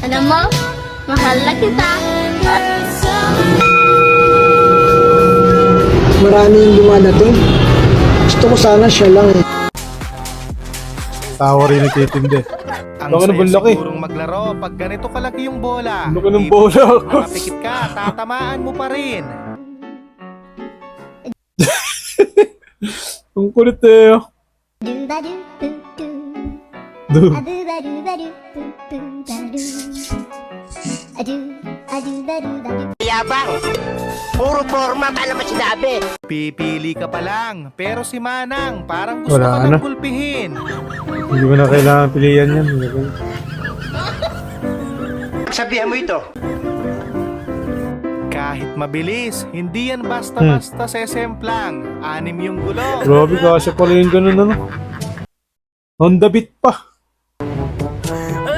Alam mo, mahal na kita. Marami yung dumadating. Gusto ko sana siya lang eh. Tawa rin nagtitindi. Ang Baka saya naman laki. sigurong maglaro pag ganito kalaki yung bola. Laki ng bola. Nakapikit ka, tatamaan mo pa rin. Ang kulit eh. Dude. Yabang. Puro forma ka naman sinabi. Pipili ka pa lang, pero si Manang parang gusto Wala ka na. nang gulpihin. Hindi mo na kailangan pilihan yan. Sabihan mo ito. Kahit mabilis, hindi yan basta-basta sesemplang. 6 yung gulong. Grabe, kasi pala yung ganun ano. On the beat pa.